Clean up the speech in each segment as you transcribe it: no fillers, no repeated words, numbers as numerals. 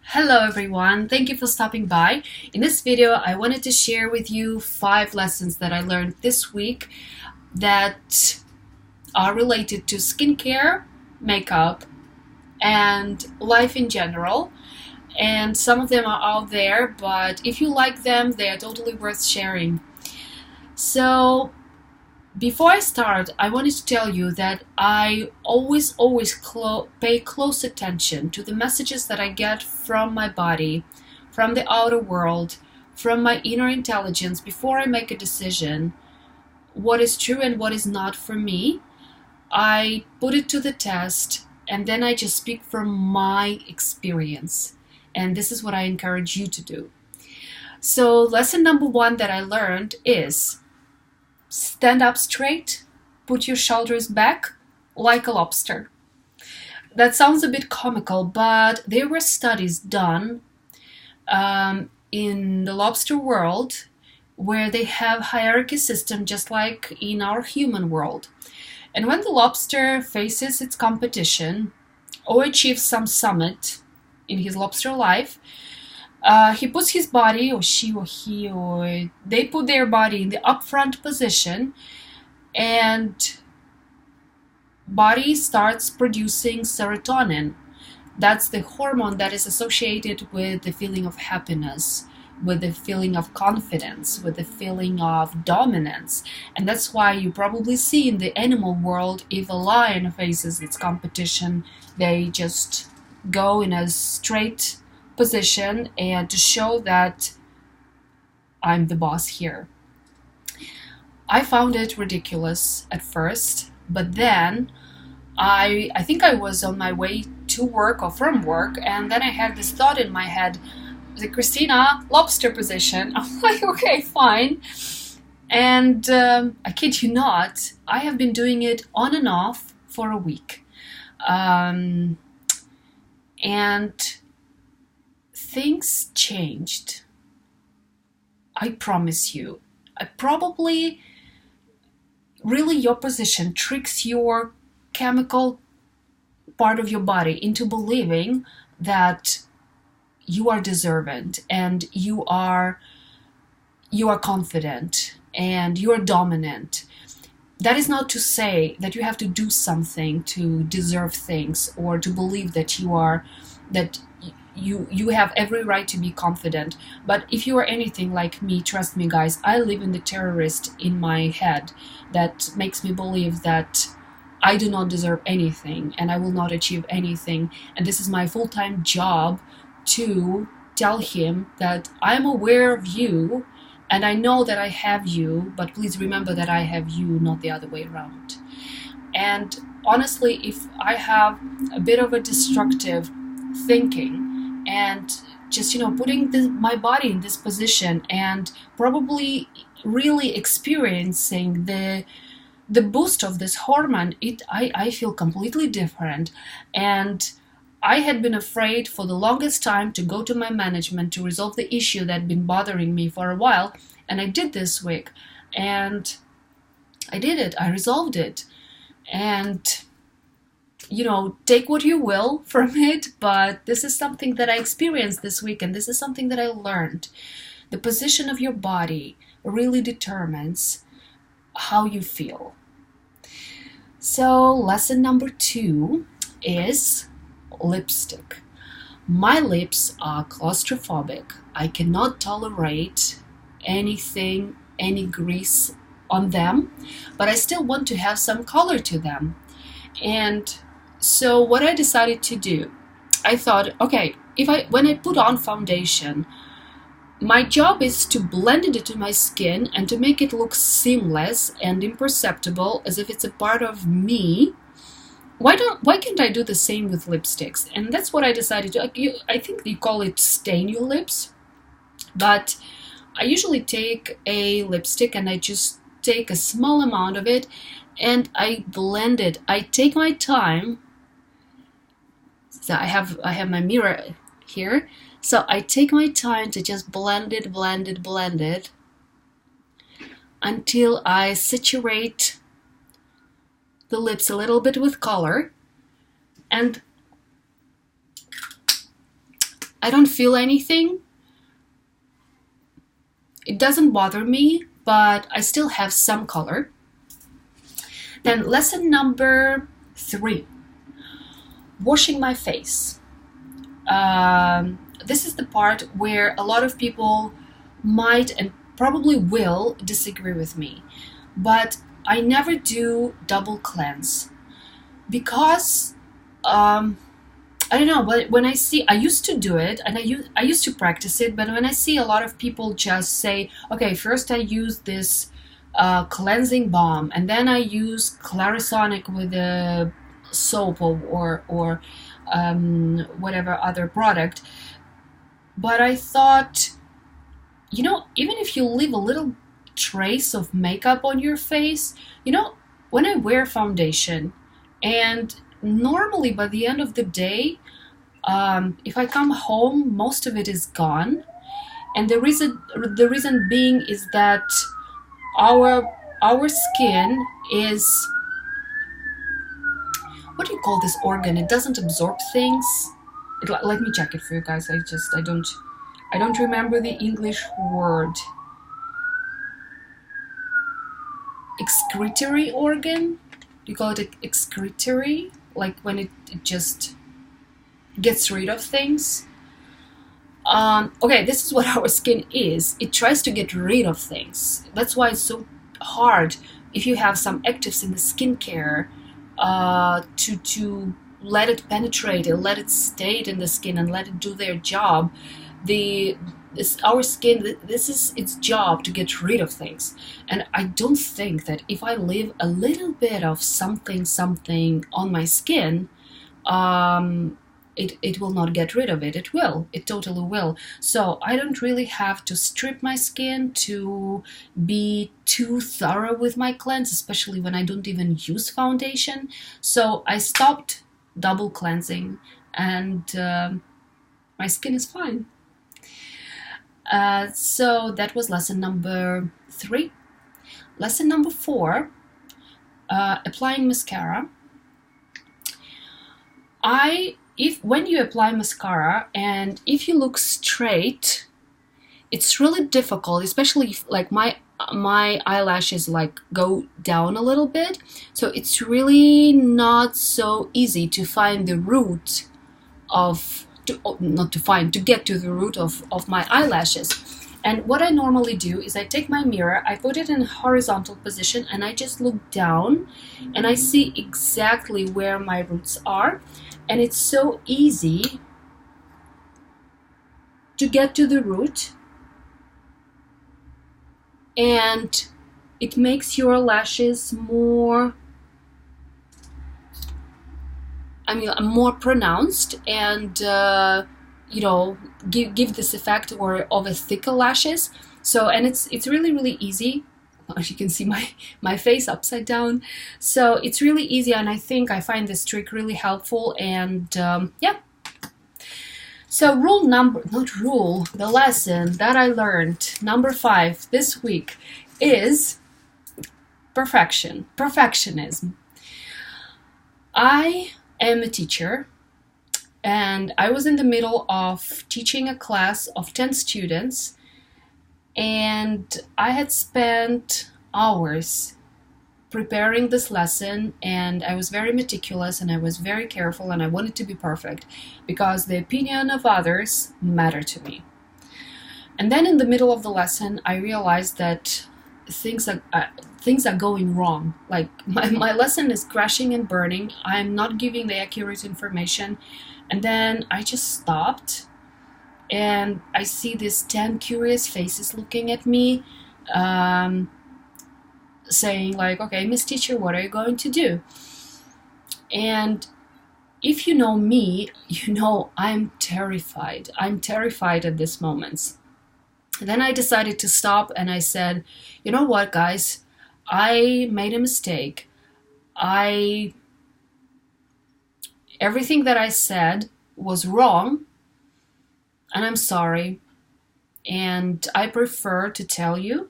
Hello everyone, thank you for stopping by. In this video, I wanted to share with you 5 lessons that I learned this week that are related to skincare, makeup, and life in general. And some of them are out there, but if you like them, they are totally worth sharing. So, before I start, I wanted to tell you that I always pay close attention to the messages that I get from my body, from the outer world, from my inner intelligence before I make a decision. What is true and what is not for me, I put it to the test, and then I just speak from my experience. And this is what I encourage you to do. So, lesson number 1 that I learned is: stand up straight, put your shoulders back like a lobster. That sounds a bit comical, but there were studies done in the lobster world where they have hierarchy system just like in our human world. And when the lobster faces its competition or achieves some summit in his lobster life, he puts his body, or she or he, or they put their body in the upfront position, and body starts producing serotonin. That's the hormone that is associated with the feeling of happiness, with the feeling of confidence, with the feeling of dominance. And that's why you probably see in the animal world, if a lion faces its competition, they just go in a straight position and to show that I'm the boss here. I found it ridiculous at first, but then I think I was on my way to work or from work, and then I had this thought in my head, the Christina, lobster position. I'm like, okay, fine. And I kid you not, I have been doing it on and off for a week. And things changed. I promise you. Really, your position tricks your chemical part of your body into believing that you are deserving and you are confident and you are dominant. That is not to say that you have to do something to deserve things or to believe that you have every right to be confident. But if you are anything like me, trust me guys, I live in the terrorist in my head that makes me believe that I do not deserve anything and I will not achieve anything, and this is my full-time job to tell him that I'm aware of you and I know that I have you, but please remember that I have you, not the other way around. And honestly, if I have a bit of a destructive thinking and just putting my body in this position and probably really experiencing the boost of this hormone, I feel completely different. And I had been afraid for the longest time to go to my management to resolve the issue that had been bothering me for a while, and I did this week, and I did it. I resolved it. And take what you will from it, but this is something that I experienced this week, and this is something that I learned. The position of your body really determines how you feel. So, lesson number 2 is lipstick. My lips are claustrophobic. I cannot tolerate anything, any grease on them, but I still want to have some color to them. And so what I decided to do, I thought, okay, when I put on foundation, my job is to blend it into my skin and to make it look seamless and imperceptible, as if it's a part of me. Why can't I do the same with lipsticks? And that's what I decided to. I think you call it stain your lips, but I usually take a lipstick and I just take a small amount of it and I blend it. I take my time. So I have my mirror here. So I take my time to just blend it until I saturate the lips a little bit with color. And I don't feel anything. It doesn't bother me, but I still have some color. Then lesson number 3, washing my face. This is the part where a lot of people might and probably will disagree with me, but I never do double cleanse because I don't know, but when I used to do it, and I used to practice it, but when I see a lot of people just say, okay, first I use this cleansing balm, and then I use Clarisonic with a soap or whatever other product. But I thought, even if you leave a little trace of makeup on your face, when I wear foundation, and normally by the end of the day, if I come home, most of it is gone. And the reason being is that our skin is, what do you call this organ? It doesn't absorb things. Let me check it for you guys. I don't remember the English word. Excretory organ? Do you call it excretory? Like when it just gets rid of things? Okay, this is what our skin is. It tries to get rid of things. That's why it's so hard if you have some actives in the skincare to let it penetrate and let it stay in the skin and let it do their job. Our skin, this is its job to get rid of things. And I don't think that if I leave a little bit of something on my skin, it will not get rid of it. It will. It totally will. So I don't really have to strip my skin to be too thorough with my cleanse, especially when I don't even use foundation. So I stopped double cleansing, and my skin is fine. So that was lesson number 3. Lesson number 4, applying mascara. When you apply mascara and if you look straight, it's really difficult, especially if like my eyelashes like go down a little bit. So it's really not so easy to find the root to get to the root of my eyelashes. And what I normally do is I take my mirror, I put it in a horizontal position, and I just look down and I see exactly where my roots are. And it's so easy to get to the root, and it makes your lashes more pronounced, and give this effect of a thicker lashes. So, and it's really, really easy. As you can see my face upside down. So it's really easy, and I think I find this trick really helpful. And yeah. So the lesson that I learned, number 5 this week, is perfectionism. I am a teacher, and I was in the middle of teaching a class of 10 students, and I had spent hours preparing this lesson, and I was very meticulous and I was very careful, and I wanted to be perfect because the opinion of others mattered to me. And then in the middle of the lesson, I realized that things are going wrong. Like my lesson is crashing and burning. I'm not giving the accurate information. And then I just stopped, and I see these 10 curious faces looking at me, saying like, okay, Miss Teacher, what are you going to do? And if you know me, you know I'm terrified. I'm terrified at these moments. And then I decided to stop, and I said, you know what, guys? I made a mistake. Everything that I said was wrong, and I'm sorry. And I prefer to tell you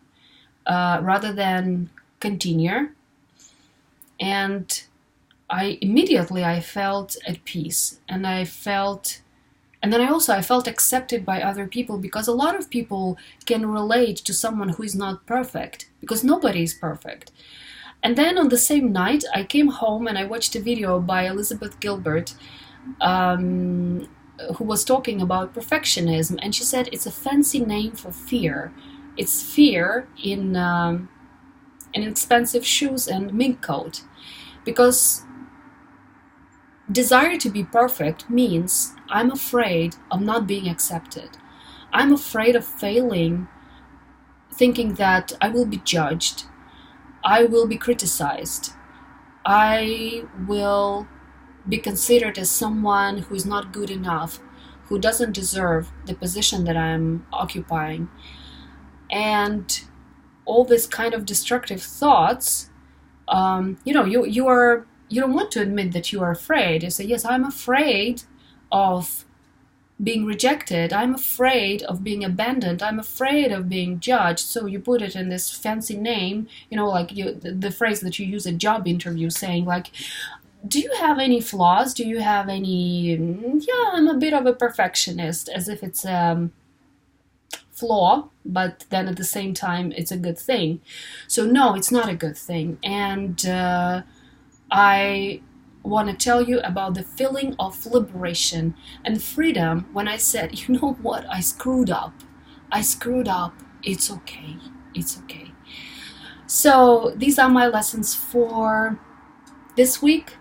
rather than continue. And I felt at peace, and I felt And then I felt accepted by other people, because a lot of people can relate to someone who is not perfect, because nobody is perfect. And then on the same night, I came home and I watched a video by Elizabeth Gilbert, who was talking about perfectionism, and she said it's a fancy name for fear. It's fear in expensive shoes and mink coat, because desire to be perfect means I'm afraid of not being accepted. I'm afraid of failing, thinking that I will be judged, I will be criticized, I will be considered as someone who is not good enough, who doesn't deserve the position that I'm occupying. And all this kind of destructive thoughts, you don't want to admit that you are afraid. You say, yes, I'm afraid of being rejected, I'm afraid of being abandoned, I'm afraid of being judged. So you put it in this fancy name, like the phrase that you use at job interview, saying like, do you have any flaws? Do you have any, yeah, I'm a bit of a perfectionist, as if it's a flaw, but then at the same time it's a good thing. So no, it's not a good thing. And I want to tell you about the feeling of liberation and freedom when I said, you know what, I screwed up, it's okay, it's okay. So these are my lessons for this week.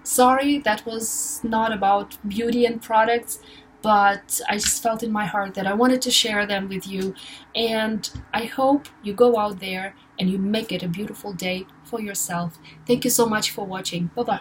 Sorry, that was not about beauty and products, but I just felt in my heart that I wanted to share them with you, and I hope you go out there and you make it a beautiful day for yourself. Thank you so much for watching. Bye-bye.